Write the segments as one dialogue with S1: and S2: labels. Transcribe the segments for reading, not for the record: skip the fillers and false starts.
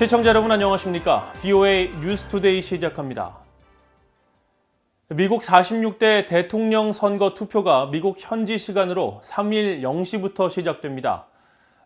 S1: 시청자 여러분 안녕하십니까? VOA 뉴스투데이 시작합니다. 미국 46대 대통령 선거 투표가 미국 현지 시간으로 3일 0시부터 시작됩니다.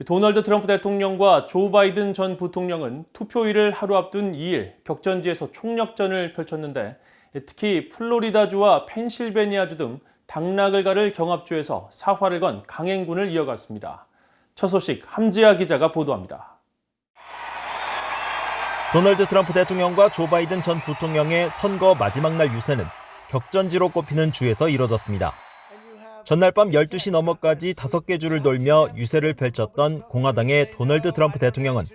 S1: 도널드 트럼프 대통령과 조 바이든 전 부통령은 투표일을 하루 앞둔 2일 격전지에서 총력전을 펼쳤는데 특히 플로리다주와 펜실베니아주 등 당락을 가를 경합주에서 사활을 건 강행군을 이어갔습니다. 첫 소식 함지아 기자가 보도합니다.
S2: 도널드 트럼프 대통령과 조 바이든 전 부통령의 선거 마지막 날 유세는 격전지로 꼽히는 주에서 이뤄졌습니다. 전날 밤 12시 넘어까지 5개 주를 돌며 유세를 펼쳤던 공화당의 도널드 트럼프 대통령은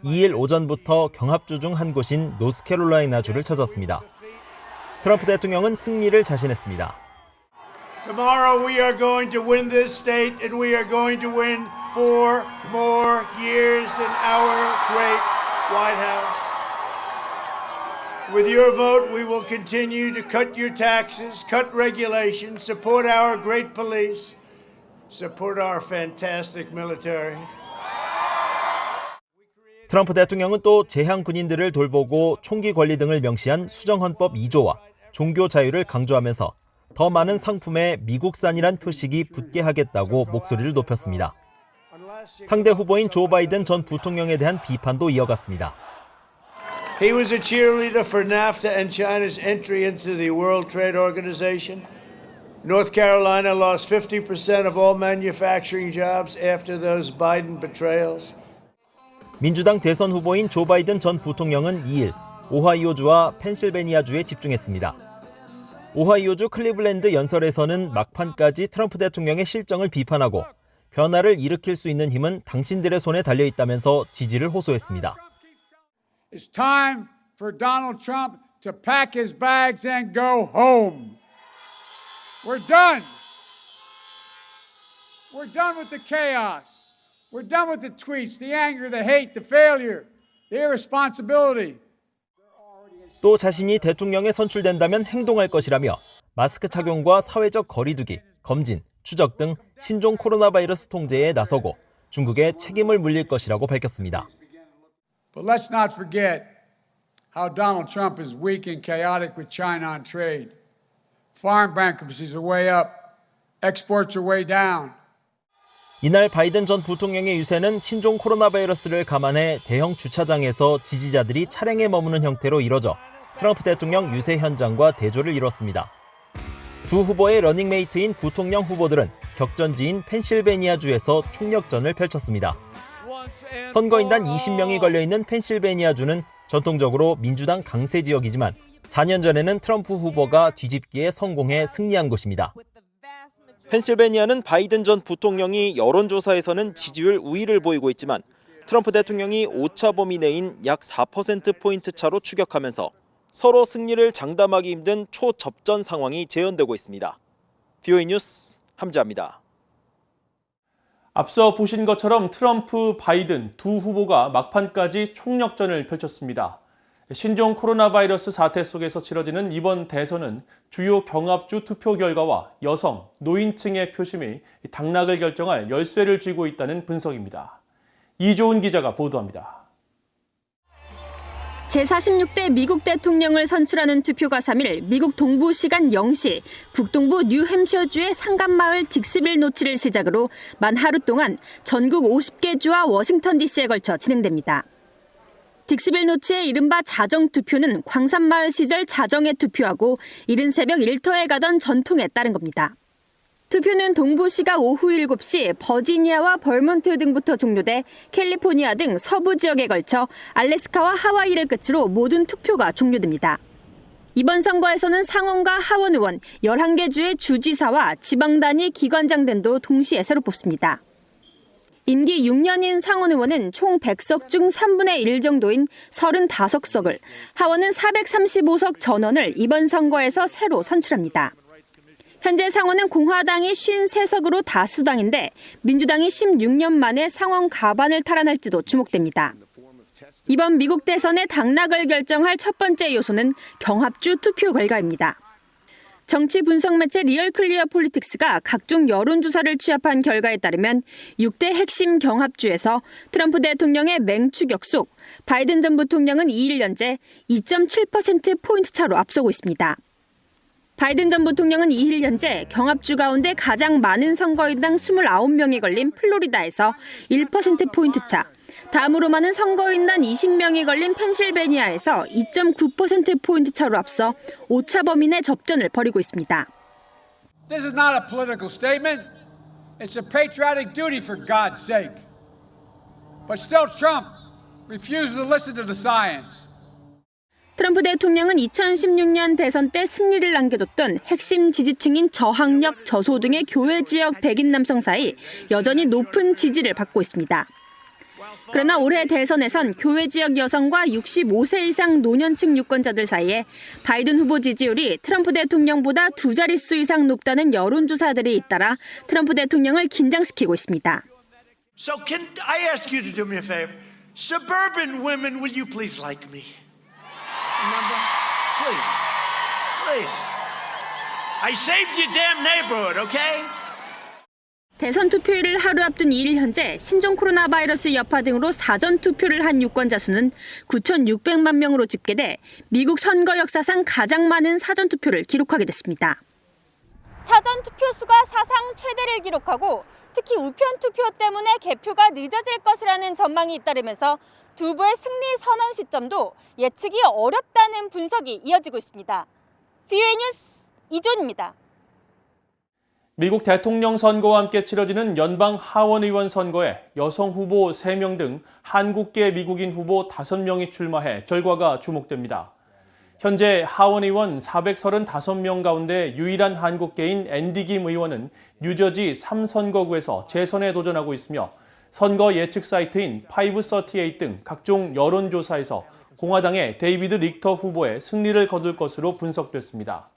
S2: 2일 오전부터 경합주 중 한 곳인 노스캐롤라이나주를 찾았습니다. 트럼프 대통령은 승리를 자신했습니다.
S3: Tomorrow we are going to win this state and we are going to win 4 more years in our great White House. With your vote, we will continue to cut your taxes, cut regulations, support our great police, support our fantastic military.
S2: 트럼프 대통령은 또 재향 군인들을 돌보고 총기 권리 등을 명시한 수정헌법 2조와 종교 자유를 강조하면서 더 많은 상품에 미국산이란 표식이 붙게 하겠다고 목소리를 높였습니다. 상대 후보인 조 바이든 전 부통령에 대한 비판도 이어갔습니다.
S3: He was a cheerleader for NAFTA and China's entry into the World Trade Organization. North Carolina lost 50% of all manufacturing jobs after those Biden betrayals.
S2: 민주당 대선 후보인 조 바이든 전 부통령은 2일 오하이오주와 펜실베니아주에 집중했습니다. 오하이오주 클리블랜드 연설에서는 막판까지 트럼프 대통령의 실정을 비판하고 변화를 일으킬 수 있는 힘은 당신들의 손에 달려 있다면서 지지를 호소했습니다.
S4: It's time for Donald Trump to pack his bags and go home. We're done. We're done with the chaos. We're done with the tweets, the anger, the hate, the failure, the irresponsibility.
S2: 또 자신이 대통령에 선출된다면 행동할 것이라며 마스크 착용과 사회적 거리두기, 검진, 추적 등 신종 코로나 바이러스 통제에 나서고 중국에 책임을 물릴 것이라고 밝혔습니다.
S4: But let's not forget how Donald Trump is weak and chaotic with China on trade. Foreign bankruptcies are way up. Exports are way down.
S2: 이날 바이든 전 부통령의 유세는 신종 코로나 바이러스를 감안해 대형 주차장에서 지지자들이 차량에 머무는 형태로 이뤄져 트럼프 대통령 유세 현장과 대조를 이뤘습니다. 두 후보의 러닝메이트인 부통령 후보들은 격전지인 펜실베니아주에서 총력전을 펼쳤습니다. 선거인단 20명이 걸려있는 펜실베니아주는 전통적으로 민주당 강세 지역이지만 4년 전에는 트럼프 후보가 뒤집기에 성공해 승리한 곳입니다. 펜실베니아는 바이든 전 부통령이 여론조사에서는 지지율 우위를 보이고 있지만 트럼프 대통령이 오차 범위 내인 약 4%포인트 차로 추격하면서 서로 승리를 장담하기 힘든 초접전 상황이 재현되고 있습니다. VOA 뉴스 함지아입니다.
S1: 앞서 보신 것처럼 트럼프, 바이든 두 후보가 막판까지 총력전을 펼쳤습니다. 신종 코로나 바이러스 사태 속에서 치러지는 이번 대선은 주요 경합주 투표 결과와 여성, 노인층의 표심이 당락을 결정할 열쇠를 쥐고 있다는 분석입니다. 이조은 기자가 보도합니다.
S5: 제46대 미국 대통령을 선출하는 투표가 3일 미국 동부 시간 0시 북동부 뉴햄셔주의 상간마을 딕스빌 노치를 시작으로 만 하루 동안 전국 50개 주와 워싱턴 DC에 걸쳐 진행됩니다. 딕스빌 노치의 이른바 자정투표는 광산마을 시절 자정에 투표하고 이른 새벽 일터에 가던 전통에 따른 겁니다. 투표는 동부 시각 오후 7시 버지니아와 벌몬트 등부터 종료돼 캘리포니아 등 서부 지역에 걸쳐 알래스카와 하와이를 끝으로 모든 투표가 종료됩니다. 이번 선거에서는 상원과 하원 의원 11개 주의 주지사와 지방단위 기관장 등도 동시에 새로 뽑습니다. 임기 6년인 상원 의원은 총 100석 중 3분의 1 정도인 35석을, 하원은 435석 전원을 이번 선거에서 새로 선출합니다. 현재 상원은 공화당이 53석으로 다수당인데 민주당이 16년 만에 상원 가반을 탈환할지도 주목됩니다. 이번 미국 대선의 당락을 결정할 첫 번째 요소는 경합주 투표 결과입니다. 정치 분석 매체 리얼클리어 폴리틱스가 각종 여론조사를 취합한 결과에 따르면 6대 핵심 경합주에서 트럼프 대통령의 맹추격 속 바이든 전 부통령은 2일 현재 2.7%포인트 차로 앞서고 있습니다. 바이든 전 부통령은 2일 현재 경합주 가운데 가장 많은 선거인당 29명이 걸린 플로리다에서 1%포인트 차, 다음으로 많은 선거인단 20명이 걸린 펜실베니아에서 2.9%포인트 차로 앞서 5차 범위 내 접전을 벌이고 있습니다.
S4: This is not a political statement. It's a patriotic duty for God's sake. But still Trump refuses to listen to the science.
S5: 트럼프 대통령은 2016년 대선 때 승리를 안겨줬던 핵심 지지층인 저학력, 저소득의 교외 지역 백인 남성 사이 여전히 높은 지지를 받고 있습니다. 그러나 올해 대선에선 교외 지역 여성과 65세 이상 노년층 유권자들 사이에 바이든 후보 지지율이 트럼프 대통령보다 2자릿수 이상 높다는 여론조사들이 잇따라 트럼프 대통령을 긴장시키고 있습니다.
S3: So can I ask you to do me a favor? Suburban women, will you please like me? Remember? Please. Please. I saved your damn neighborhood, okay?
S5: 대선 투표일을 하루 앞둔 2일 현재 신종 코로나 바이러스 여파 등으로 사전 투표를 한 유권자 수는 9,600만 명으로 집계돼 미국 선거 역사상 가장 많은 사전 투표를 기록하게 됐습니다. 사전 투표 수가 사상 최대를 기록하고 특히 우편 투표 때문에 개표가 늦어질 것이라는 전망이 잇따르면서 두 후보의 승리 선언 시점도 예측이 어렵다는 분석이 이어지고 있습니다. VOA 뉴스 이존입니다.
S1: 미국 대통령 선거와 함께 치러지는 연방 하원의원 선거에 여성 후보 3명 등 한국계 미국인 후보 5명이 출마해 결과가 주목됩니다. 현재 하원의원 435명 가운데 유일한 한국계인 앤디 김 의원은 뉴저지 3선거구에서 재선에 도전하고 있으며 선거 예측 사이트인 538 등 각종 여론조사에서 공화당의 데이비드 릭터 후보의 승리를 거둘 것으로 분석됐습니다.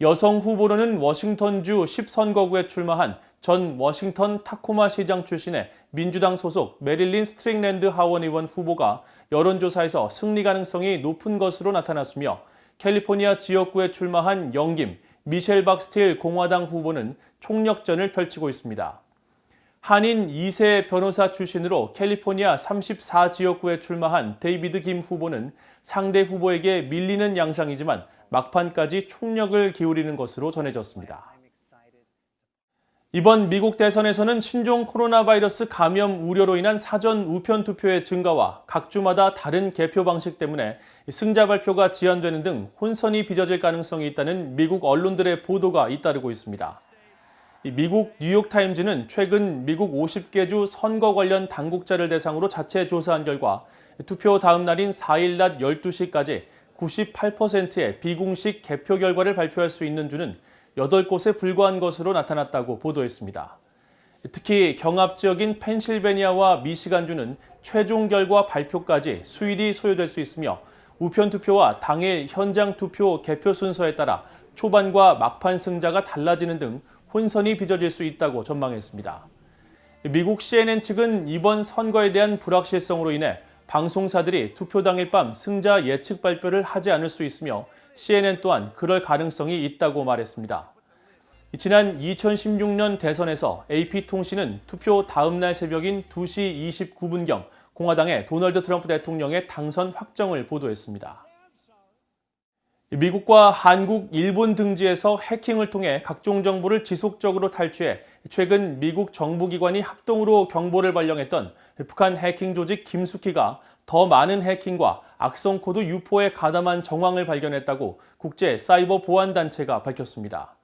S1: 여성 후보로는 워싱턴주 10선거구에 출마한 전 워싱턴 타코마 시장 출신의 민주당 소속 메릴린 스트링랜드 하원의원 후보가 여론조사에서 승리 가능성이 높은 것으로 나타났으며 캘리포니아 지역구에 출마한 영김, 미셸 박스틸 공화당 후보는 총력전을 펼치고 있습니다. 한인 2세 변호사 출신으로 캘리포니아 34지역구에 출마한 데이비드 김 후보는 상대 후보에게 밀리는 양상이지만 막판까지 총력을 기울이는 것으로 전해졌습니다. 이번 미국 대선에서는 신종 코로나 바이러스 감염 우려로 인한 사전 우편 투표의 증가와 각 주마다 다른 개표 방식 때문에 승자 발표가 지연되는 등 혼선이 빚어질 가능성이 있다는 미국 언론들의 보도가 잇따르고 있습니다. 미국 뉴욕타임즈는 최근 미국 50개 주 선거 관련 당국자를 대상으로 자체 조사한 결과 투표 다음 날인 4일 낮 12시까지 98%의 비공식 개표 결과를 발표할 수 있는 주는 8곳에 불과한 것으로 나타났다고 보도했습니다. 특히 경합 지역인 펜실베니아와 미시간주는 최종 결과 발표까지 수일이 소요될 수 있으며 우편 투표와 당일 현장 투표 개표 순서에 따라 초반과 막판 승자가 달라지는 등 혼선이 빚어질 수 있다고 전망했습니다. 미국 CNN 측은 이번 선거에 대한 불확실성으로 인해 방송사들이 투표 당일 밤 승자 예측 발표를 하지 않을 수 있으며 CNN 또한 그럴 가능성이 있다고 말했습니다. 지난 2016년 대선에서 AP통신은 투표 다음 날 새벽인 2시 29분경 공화당의 도널드 트럼프 대통령의 당선 확정을 보도했습니다. 미국과 한국, 일본 등지에서 해킹을 통해 각종 정보를 지속적으로 탈취해 최근 미국 정부기관이 합동으로 경보를 발령했던 북한 해킹 조직 김숙희가 더 많은 해킹과 악성 코드 유포에 가담한 정황을 발견했다고 국제 사이버 보안 단체가 밝혔습니다.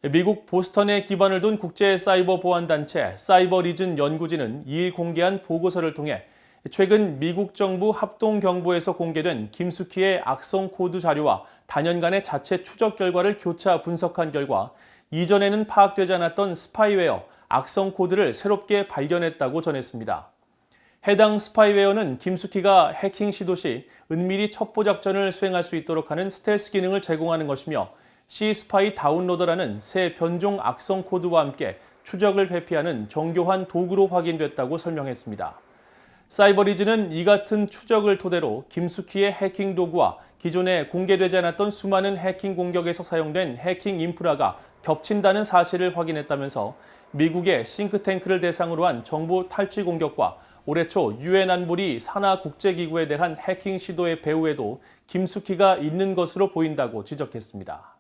S1: 미국 보스턴에 기반을 둔 국제 사이버 보안 단체 사이버 리즌 연구진은 2일 공개한 보고서를 통해 최근 미국 정부 합동 경보에서 공개된 김숙희의 악성 코드 자료와 단연간의 자체 추적 결과를 교차 분석한 결과 이전에는 파악되지 않았던 스파이웨어, 악성 코드를 새롭게 발견했다고 전했습니다. 해당 스파이웨어는 김숙희가 해킹 시도 시 은밀히 첩보 작전을 수행할 수 있도록 하는 스텔스 기능을 제공하는 것이며 C-스파이 다운로더라는 새 변종 악성 코드와 함께 추적을 회피하는 정교한 도구로 확인됐다고 설명했습니다. 사이버리즈는 이 같은 추적을 토대로 김숙희의 해킹 도구와 기존에 공개되지 않았던 수많은 해킹 공격에서 사용된 해킹 인프라가 겹친다는 사실을 확인했다면서 미국의 싱크탱크를 대상으로 한 정보 탈취 공격과 올해 초 유엔 안보리 산하 국제기구에 대한 해킹 시도의 배후에도 김숙희가 있는 것으로 보인다고 지적했습니다.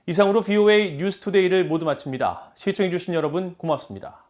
S1: 이상으로 VOA 뉴스투데이를 모두 마칩니다. 시청해주신 여러분 고맙습니다.